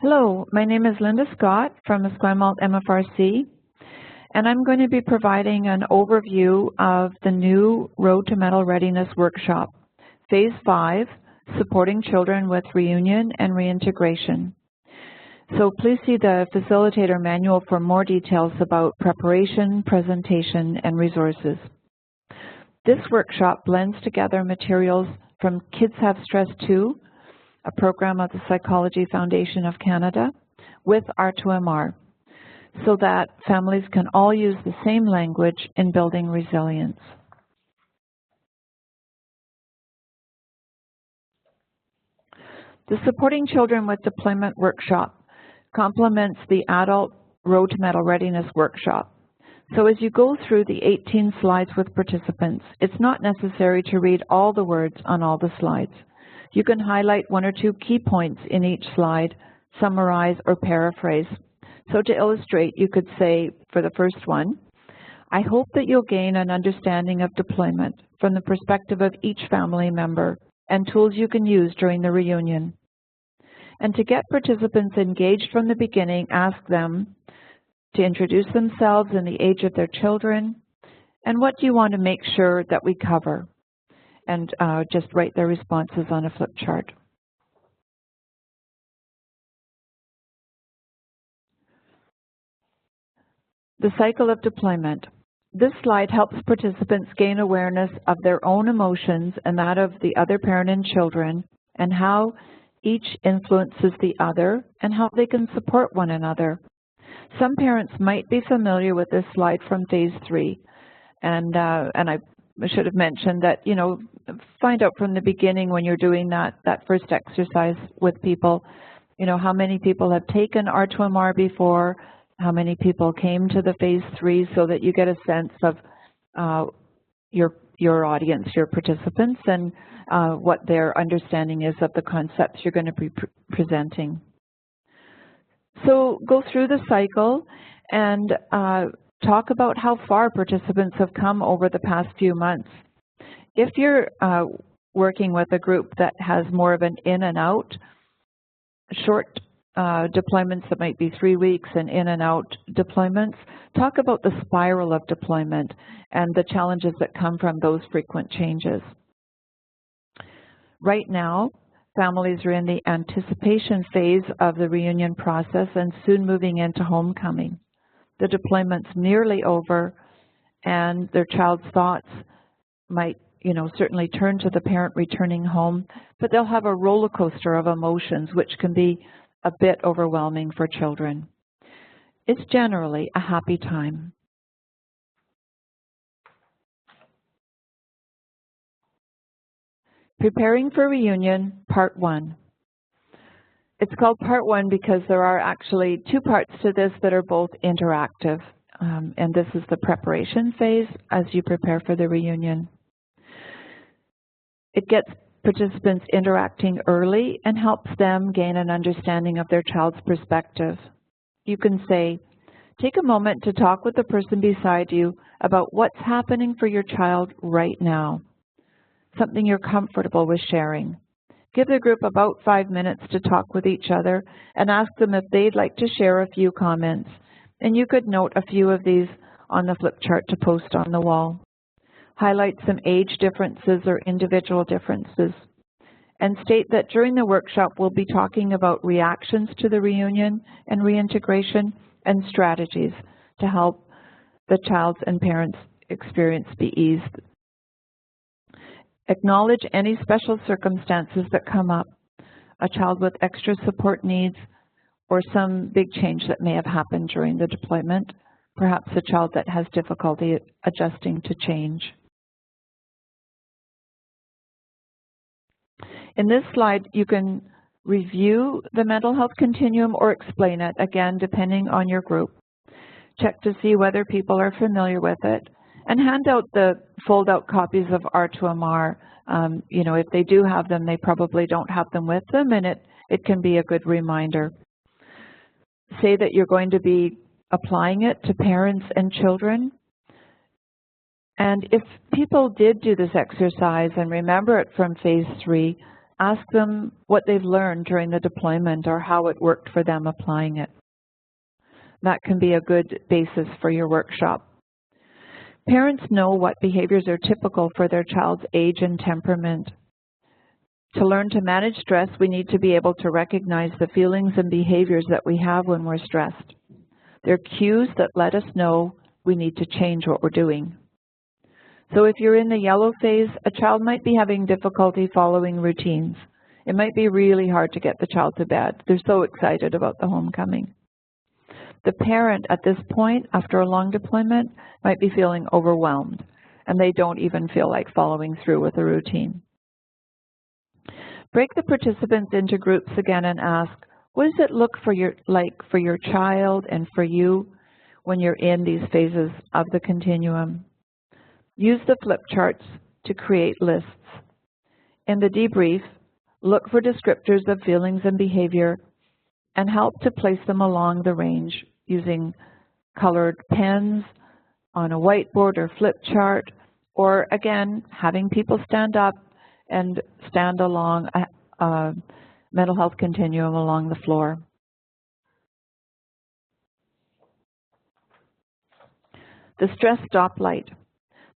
Hello, my name is Linda Scott from Esquimalt MFRC, and I'm going to be providing an overview of the new Road to Mental Readiness Workshop, Phase 5, Supporting Children with Reunion and Reintegration. So please see the facilitator manual for more details about preparation, presentation, and resources. This workshop blends together materials from Kids Have Stress Too, a program of the Psychology Foundation of Canada, with R2MR, so that families can all use the same language in building resilience. The Supporting Children with Deployment workshop complements the Adult Road to Mental Readiness workshop. So as you go through the 18 slides with participants, it's not necessary to read all the words on all the slides. You can highlight one or two key points in each slide, summarize or paraphrase. So to illustrate, you could say for the first one, I hope that you'll gain an understanding of deployment from the perspective of each family member and tools you can use during the reunion. And to get participants engaged from the beginning, ask them to introduce themselves and the age of their children, and what do you want to make sure that we cover? And just write their responses on a flip chart. The cycle of deployment. This slide helps participants gain awareness of their own emotions and that of the other parent and children, and how each influences the other and how they can support one another. Some parents might be familiar with this slide from Phase 3, and I should have mentioned that, you know, find out from the beginning when you're doing that first exercise with people, you know, how many people have taken R2MR before, how many people came to the Phase 3, so that you get a sense of your audience, your participants, and what their understanding is of the concepts you're going to be presenting. So go through the cycle and talk about how far participants have come over the past few months. If you're working with a group that has more of an in and out, short deployments that might be 3 weeks and in and out deployments, talk about the spiral of deployment and the challenges that come from those frequent changes. Right now, families are in the anticipation phase of the reunion process and soon moving into homecoming. The deployment's nearly over, and their child's thoughts might, you know, certainly turn to the parent returning home, but they'll have a roller coaster of emotions, which can be a bit overwhelming for children. It's generally a happy time. Preparing for Reunion, Part 1. It's called Part 1 because there are actually two parts to this that are both interactive, and this is the preparation phase as you prepare for the reunion. It gets participants interacting early and helps them gain an understanding of their child's perspective. You can say, take a moment to talk with the person beside you about what's happening for your child right now, something you're comfortable with sharing. Give the group about 5 minutes to talk with each other and ask them if they'd like to share a few comments. And you could note a few of these on the flip chart to post on the wall. Highlight some age differences or individual differences. And state that during the workshop we'll be talking about reactions to the reunion and reintegration and strategies to help the child's and parents' experience be eased. Acknowledge any special circumstances that come up, a child with extra support needs, or some big change that may have happened during the deployment, perhaps a child that has difficulty adjusting to change. In this slide, you can review the mental health continuum or explain it, again, depending on your group. Check to see whether people are familiar with it, and hand out the fold-out copies of R2MR. You know, if they do have them, they probably don't have them with them, and it can be a good reminder. Say that you're going to be applying it to parents and children. And if people did do this exercise and remember it from Phase 3, Ask them what they've learned during the deployment or how it worked for them applying it. That can be a good basis for your workshop. Parents know what behaviors are typical for their child's age and temperament. To learn to manage stress, we need to be able to recognize the feelings and behaviors that we have when we're stressed. They're cues that let us know we need to change what we're doing. So if you're in the yellow phase, a child might be having difficulty following routines. It might be really hard to get the child to bed. They're so excited about the homecoming. The parent at this point, after a long deployment, might be feeling overwhelmed, and they don't even feel like following through with a routine. Break the participants into groups again and ask, what does it look like for your child and for you when you're in these phases of the continuum? Use the flip charts to create lists. In the debrief, look for descriptors of feelings and behavior and help to place them along the range using colored pens on a whiteboard or flip chart, or again, having people stand up and stand along a mental health continuum along the floor. The stress stoplight.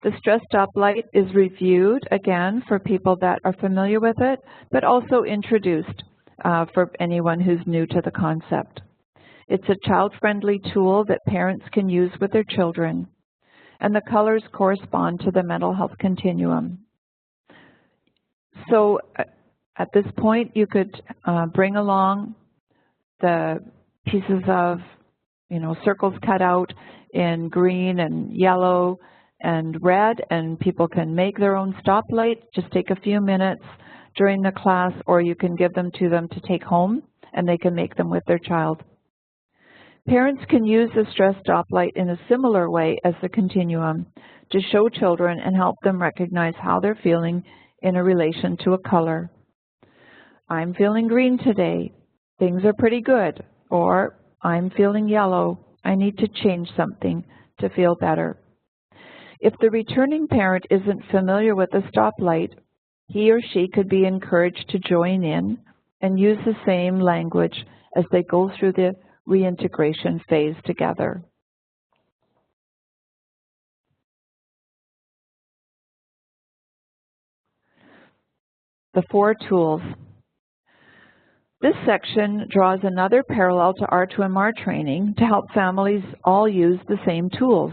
The stress stoplight is reviewed, again, for people that are familiar with it, but also introduced for anyone who's new to the concept. It's a child-friendly tool that parents can use with their children, and the colors correspond to the mental health continuum. So at this point, you could bring along the pieces of, circles cut out in green and yellow and red, and people can make their own stoplight. Just take a few minutes during the class, or you can give them to them to take home, and they can make them with their child. Parents can use the stress stoplight in a similar way as the continuum to show children and help them recognize how they're feeling in a relation to a color. I'm feeling green today. Things are pretty good. Or I'm feeling yellow. I need to change something to feel better. If the returning parent isn't familiar with the stoplight, he or she could be encouraged to join in and use the same language as they go through the reintegration phase together. The 4 tools. This section draws another parallel to R2MR training to help families all use the same tools.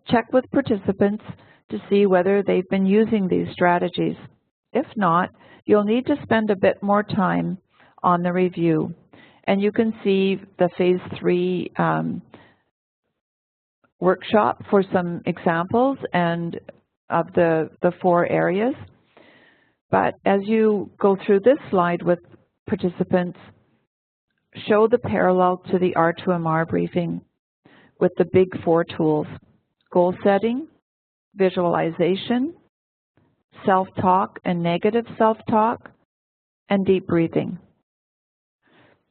Check with participants to see whether they've been using these strategies. If not, you'll need to spend a bit more time on the review. And you can see the Phase 3 workshop for some examples and of the 4 areas. But as you go through this slide with participants, show the parallel to the R2MR briefing with the big 4 tools: goal setting, visualization, self-talk and negative self-talk, and deep breathing.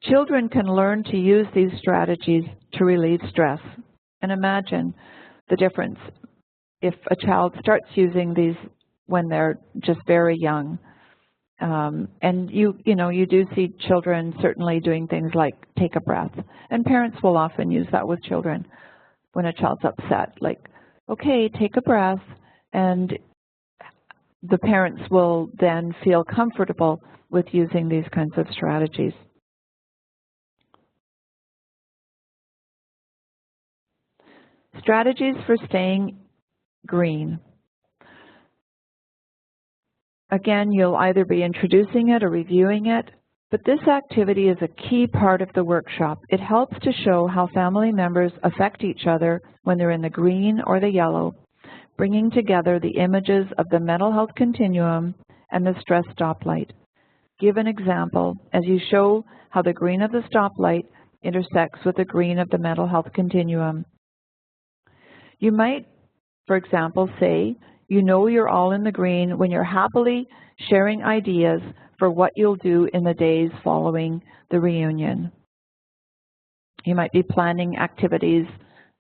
Children can learn to use these strategies to relieve stress. And imagine the difference if a child starts using these when they're just very young. And you do see children certainly doing things like take a breath. And parents will often use that with children when a child's upset, like, okay, take a breath. And the parents will then feel comfortable with using these kinds of strategies. Strategies for staying green. Again, you'll either be introducing it or reviewing it, but this activity is a key part of the workshop. It helps to show how family members affect each other when they're in the green or the yellow, bringing together the images of the mental health continuum and the stress stoplight. Give an example as you show how the green of the stoplight intersects with the green of the mental health continuum. You might, for example, say, you know you're all in the green when you're happily sharing ideas for what you'll do in the days following the reunion. You might be planning activities,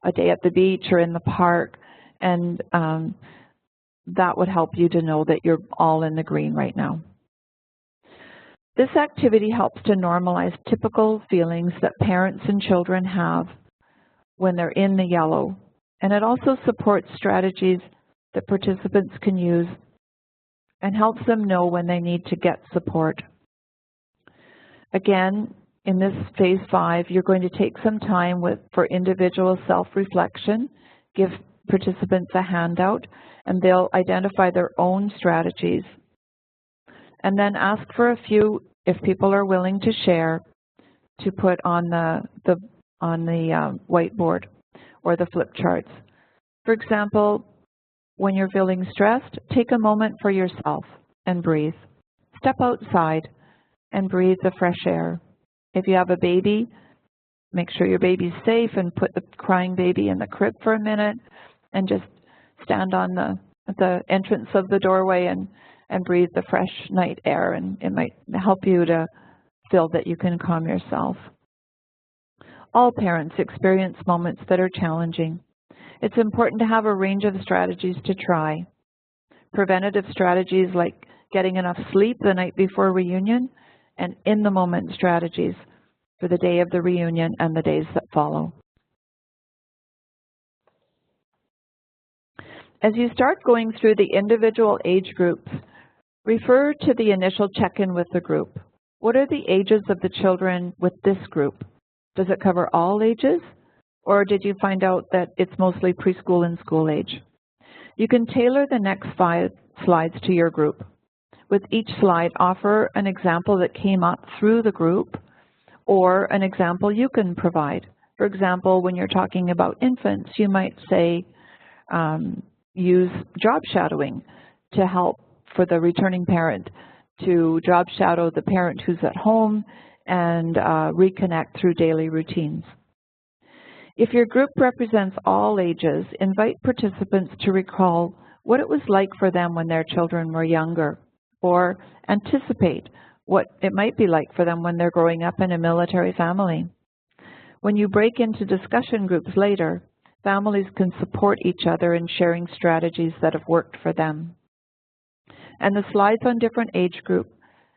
a day at the beach or in the park, and that would help you to know that you're all in the green right now. This activity helps to normalize typical feelings that parents and children have when they're in the yellow, and it also supports strategies that participants can use and helps them know when they need to get support. Again, in this phase 5, you're going to take some time for individual self-reflection, give participants a handout, and they'll identify their own strategies. And then ask for a few, if people are willing to share, to put on the whiteboard or the flip charts. For example, when you're feeling stressed, take a moment for yourself and breathe. Step outside and breathe the fresh air. If you have a baby, make sure your baby's safe and put the crying baby in the crib for a minute and just stand on the entrance of the doorway and breathe the fresh night air, and it might help you to feel that you can calm yourself. All parents experience moments that are challenging. It's important to have a range of strategies to try. Preventative strategies like getting enough sleep the night before reunion, and in-the-moment strategies for the day of the reunion and the days that follow. As you start going through the individual age groups, refer to the initial check-in with the group. What are the ages of the children with this group? Does it cover all ages? Or did you find out that it's mostly preschool and school age? You can tailor the next 5 slides to your group. With each slide, offer an example that came up through the group or an example you can provide. For example, when you're talking about infants, you might say, use job shadowing to help for the returning parent to job shadow the parent who's at home and reconnect through daily routines. If your group represents all ages, invite participants to recall what it was like for them when their children were younger, or anticipate what it might be like for them when they're growing up in a military family. When you break into discussion groups later, families can support each other in sharing strategies that have worked for them. And the slides on different age groups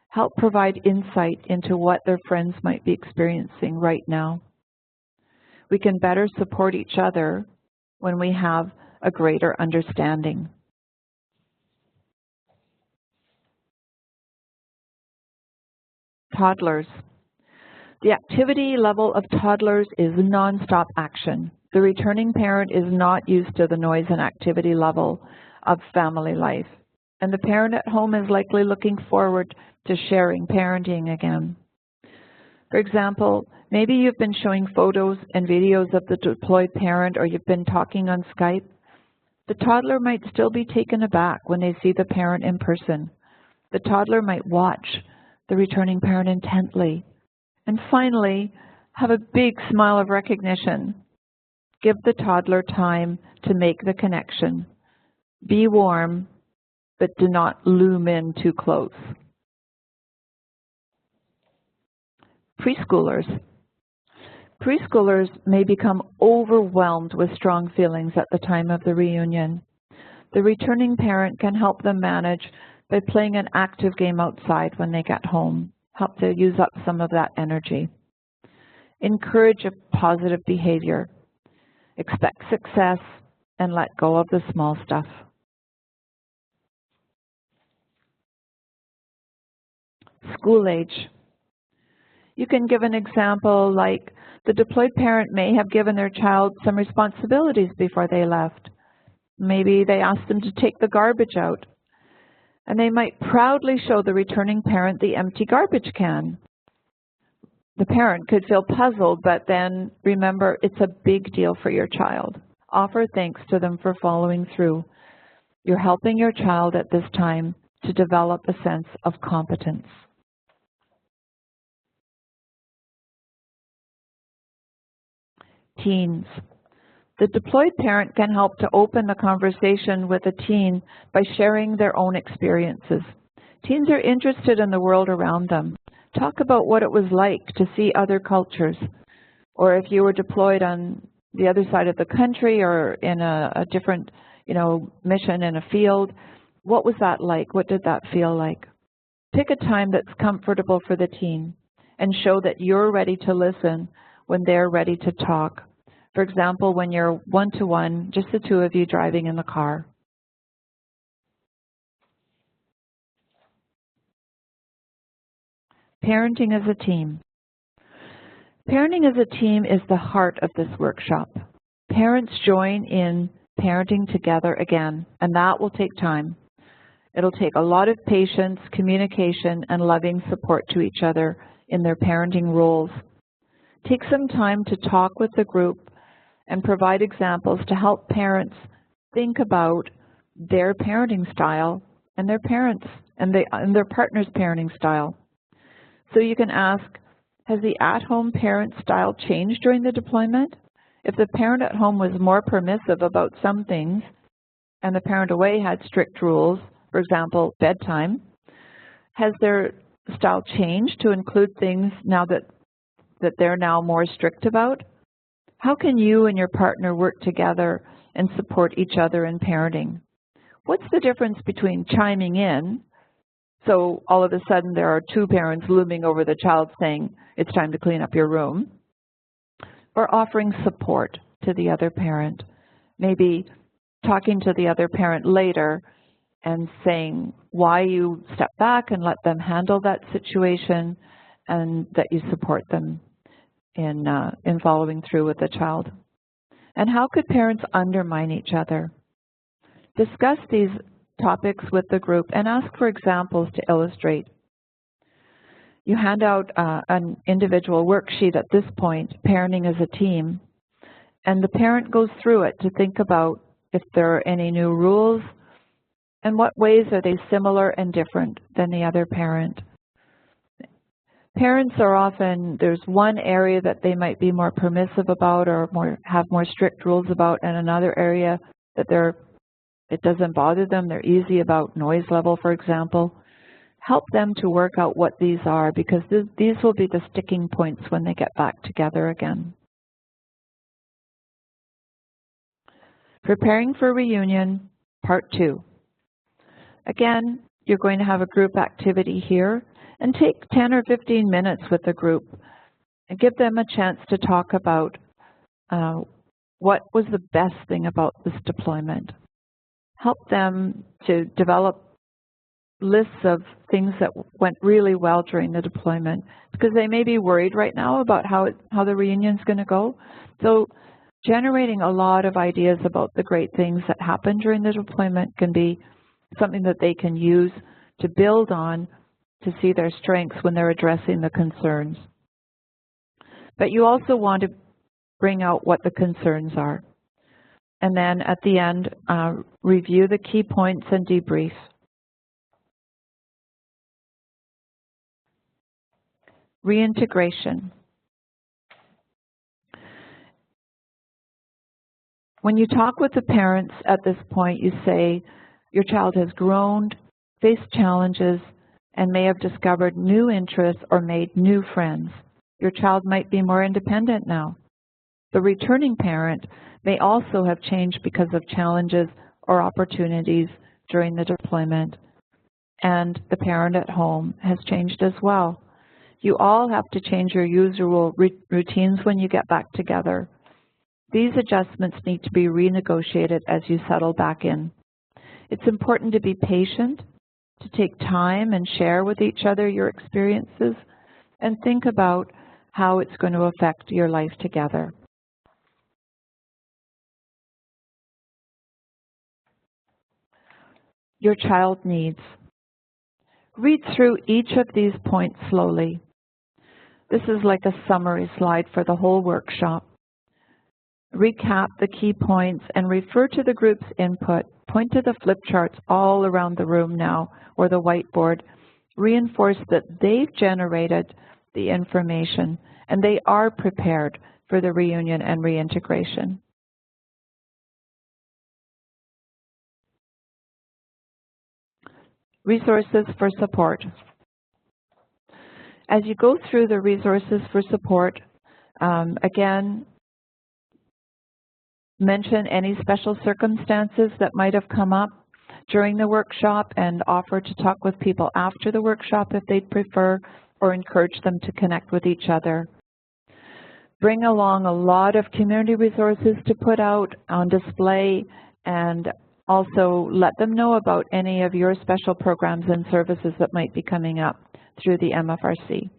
help provide insight into what their friends might be experiencing right now. We can better support each other when we have a greater understanding. Toddlers. The activity level of toddlers is nonstop action. The returning parent is not used to the noise and activity level of family life, and the parent at home is likely looking forward to sharing parenting again. For example, maybe you've been showing photos and videos of the deployed parent, or you've been talking on Skype. The toddler might still be taken aback when they see the parent in person. The toddler might watch the returning parent intently. And finally, have a big smile of recognition. Give the toddler time to make the connection. Be warm, but do not loom in too close. Preschoolers. Preschoolers may become overwhelmed with strong feelings at the time of the reunion. The returning parent can help them manage by playing an active game outside when they get home, help to use up some of that energy. Encourage a positive behavior. Expect success and let go of the small stuff. School age. You can give an example like the deployed parent may have given their child some responsibilities before they left. Maybe they asked them to take the garbage out, and they might proudly show the returning parent the empty garbage can. The parent could feel puzzled, but then remember it's a big deal for your child. Offer thanks to them for following through. You're helping your child at this time to develop a sense of competence. Teens. The deployed parent can help to open the conversation with a teen by sharing their own experiences. Teens are interested in the world around them. Talk about what it was like to see other cultures, or if you were deployed on the other side of the country or in a different, mission in a field. What was that like? What did that feel like? Pick a time that's comfortable for the teen and show that you're ready to listen when they're ready to talk. For example, when you're one-to-one, just the two of you driving in the car. Parenting as a team. Parenting as a team is the heart of this workshop. Parents join in parenting together again, and that will take time. It'll take a lot of patience, communication, and loving support to each other in their parenting roles. Take some time to talk with the group and provide examples to help parents think about their parenting style and their parents and their partner's parenting style. So you can ask, has the at-home parent style changed during the deployment? If the parent at home was more permissive about some things and the parent away had strict rules, for example, bedtime, has their style changed to include things now that they're now more strict about? How can you and your partner work together and support each other in parenting? What's the difference between chiming in, so all of a sudden there are two parents looming over the child saying, it's time to clean up your room, or offering support to the other parent, maybe talking to the other parent later and saying why you step back and let them handle that situation and that you support them in following through with the child. And how could parents undermine each other? Discuss these topics with the group and ask for examples to illustrate. You hand out an individual worksheet at this point, parenting as a team, and the parent goes through it to think about if there are any new rules and what ways are they similar and different than the other parent. Parents are often, there's one area that they might be more permissive about or have more strict rules about, and another area that it doesn't bother them. They're easy about noise level, for example. Help them to work out what these are, because these will be the sticking points when they get back together again. Preparing for reunion, part 2. Again, you're going to have a group activity here, and take 10 or 15 minutes with the group and give them a chance to talk about what was the best thing about this deployment. Help them to develop lists of things that went really well during the deployment, because they may be worried right now about how the reunion's going to go. So generating a lot of ideas about the great things that happened during the deployment can be something that they can use to build on to see their strengths when they're addressing the concerns. But you also want to bring out what the concerns are. And then at the end, review the key points and debrief. Reintegration. When you talk with the parents at this point, you say, your child has grown, faced challenges, and may have discovered new interests or made new friends. Your child might be more independent now. The returning parent may also have changed because of challenges or opportunities during the deployment, and the parent at home has changed as well. You all have to change your usual routines when you get back together. These adjustments need to be renegotiated as you settle back in. It's important to be patient, to take time and share with each other your experiences, and think about how it's going to affect your life together. Your child needs. Read through each of these points slowly. This is like a summary slide for the whole workshop. Recap the key points and refer to the group's input. Point to the flip charts all around the room now, or the whiteboard. Reinforce that they've generated the information and they are prepared for the reunion and reintegration. Resources for support. As you go through the resources for support, again, mention any special circumstances that might have come up. during the workshop and offer to talk with people after the workshop if they'd prefer, or encourage them to connect with each other. Bring along a lot of community resources to put out on display, and also let them know about any of your special programs and services that might be coming up through the MFRC.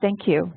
Thank you.